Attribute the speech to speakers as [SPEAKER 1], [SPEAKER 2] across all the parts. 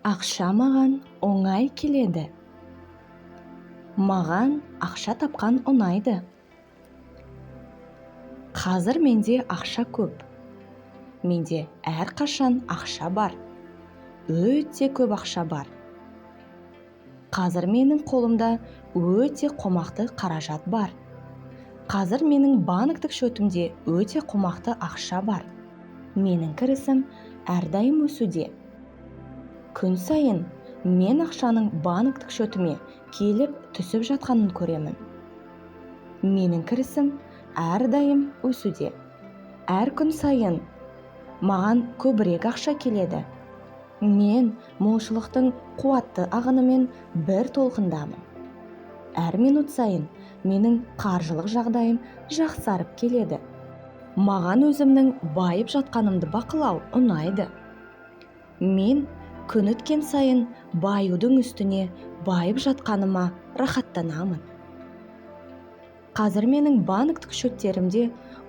[SPEAKER 1] Ақша маған оңай келеді. Маған ақша тапқан ұнайды. Қазір менде ақша көп. Менде әрқашан ақша бар. Өте көп ақша бар. Қазір менің қолымда өте қомақты қаражат бар. Қазір менің банктік шотымде өте қомақты ақша бар. Менің кірісім әрдайым өсуде. Күн сайын мен ақшаның банктік шотыме келіп түсіп жатқанын көремін. Менің кірісім әрдайым өсуде. Әр күн сайын маған көбірек ақша келеді. Мен молшылықтың қуатты ағынымен бір толқындамын. Әр минут сайын менің қаржылық жағдайым жақсарып келеді. Маған өзімнің байып жатқанымды бақылау ұнайды. Мен күн өткен сайын баюдың үстіне байып жатқаныма рахаттанамын. Қазір менің банктік шоттерімде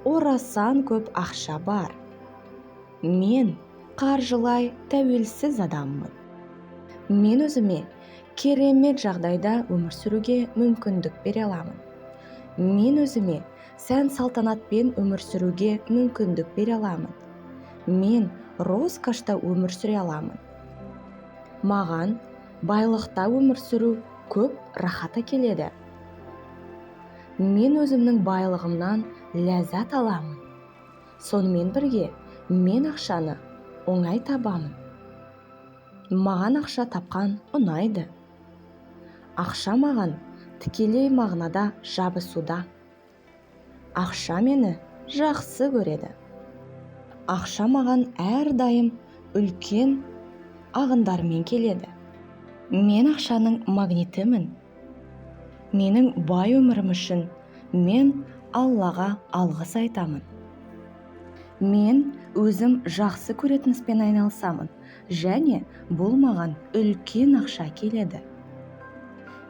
[SPEAKER 1] орасан көп ақша бар. Мен қаржылай тәуелсіз адаммын. Мен өзіме керемет жағдайда өмір сүруге мүмкіндік бере аламын. Мен өзіме сән-салтанатпен өмір сүруге мүмкіндік бере аламын. Мен роскошта өмір сүре аламын. Маған байлықта өмір сүру көп рахат әкеледі. Мен өзімнің байлығымнан ләззат аламын. Сонымен бірге мен ақшаны оңай табамын. Маған ақша тапқан ұнайды. Ақша маған тікелей мағынада жабысуда. Ақша мені жақсы көреді. Ақша маған әрдайым үлкен ағындармен келеді. Мен ақшаның магнитімін. Менің бай өмірім үшін мен Аллаға алғыс айтамын. Мен өзім жақсы көретін іспен айналысамын, және бұл маған үлкен ақша келеді.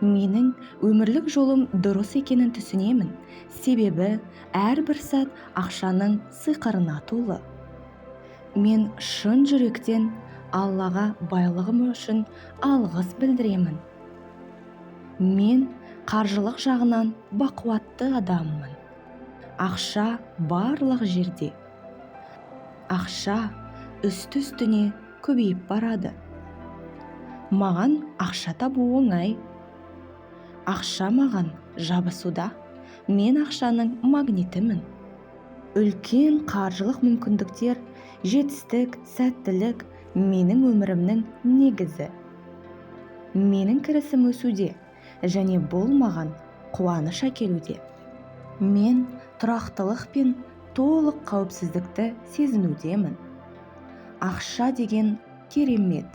[SPEAKER 1] Менің өмірлік жолым дұрыс екенін түсінемін, себебі әрбір сәт ақшаның сиқырына толы. Мен шын жүректен Аллаға байлығым үшін алғыс білдіремін. Мен қаржылық жағынан бақуатты адаммын. Ақша барлық жерде. Ақша үсті-үстіне көбейіп барады. Маған ақша табу оңай. Ақша маған жабысуда. Мен ақшаның магнитімін. Үлкен қаржылық мүмкіндіктер, жетістік, сәттілік менің өмірімнің негізі. Менің кірісім өсуде, және бұл маған қуаныш әкелуде. Мен тұрақтылық пен толық қауіпсіздікті сезінудемін. Ақша деген керемет.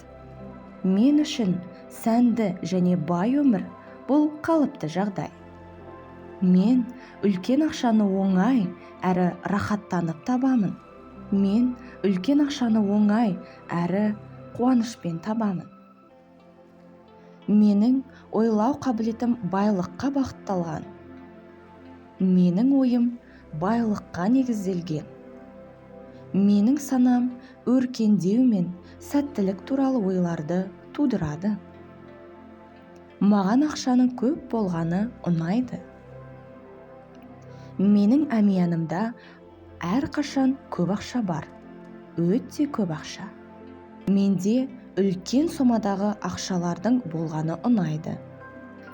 [SPEAKER 1] Мен үшін сәнді және бай өмір бұл қалыпты жағдай. Мен үлкен ақшаны оңай әрі рахаттанып табамын. Мен үлкен ақшаны оңай әрі қуанышпен табамын. Менің ойлау қабілетім байлыққа бағытталған. Менің ойым байлыққа негізделген. Менің санам өркендеу мен сәттілік туралы ойларды тудырады. Маған ақшаның көп болғаны ұнайды. Менің әмиянымда әрқашан көп ақша бар. Өте көп ақша. Менде үлкен сомадағы ақшалардың болғаны ұнайды.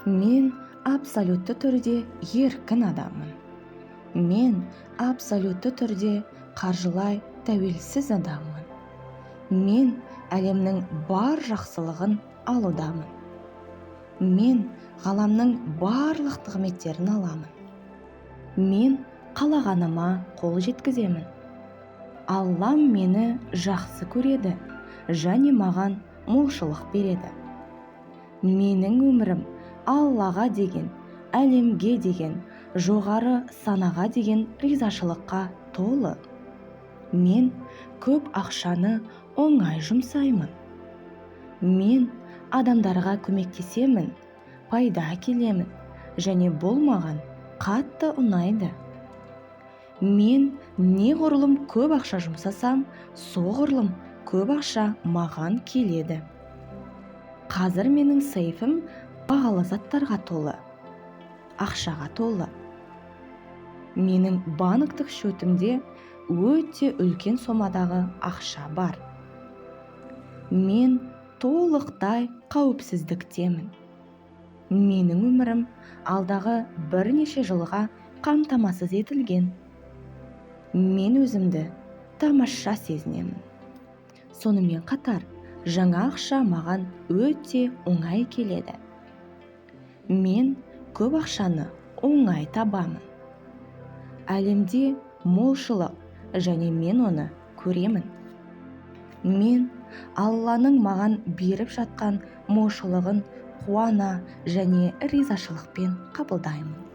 [SPEAKER 1] Мен абсолютті түрде еркін адаммын. Мен абсолютті түрде қаржылай тәуелсіз адаммын. Мен әлемнің бар жақсылығын алудамын. Мен ғаламның барлық нығметтерін аламын. Мен қалағаныма қол жеткіземін. Аллам мені жақсы көреді, және маған молшылық береді. Менің өмірім Аллаға деген, әлемге деген, жоғары санаға деген ризашылыққа толы. Мен көп ақшаны оңай жұмсаймын. Мен адамдарға көмектесемін, пайда әкелемін, және бұл маған қатты ұнайды. Мен неғұрлым көп ақша жұмсасам, соғұрлым көп ақша маған келеді. Қазір менің сейфім бағалы заттарға толы, ақшаға толы. Менің банктік шөтімде өте үлкен сомадағы ақша бар. Мен толықтай қауіпсіздіктемін. Менің өмірім алдағы бірнеше жылға қамтамасыз етілген. Мен өзімді тамаша сезінемін. Сонымен қатар, жаңа ақша маған өте оңай келеді. Мен көп ақшаны оңай табамын. Әлемде молшылық және мен оны көремін. Мен Алланың маған беріп жатқан молшылығын қуана және ризашылықпен қабылдаймын.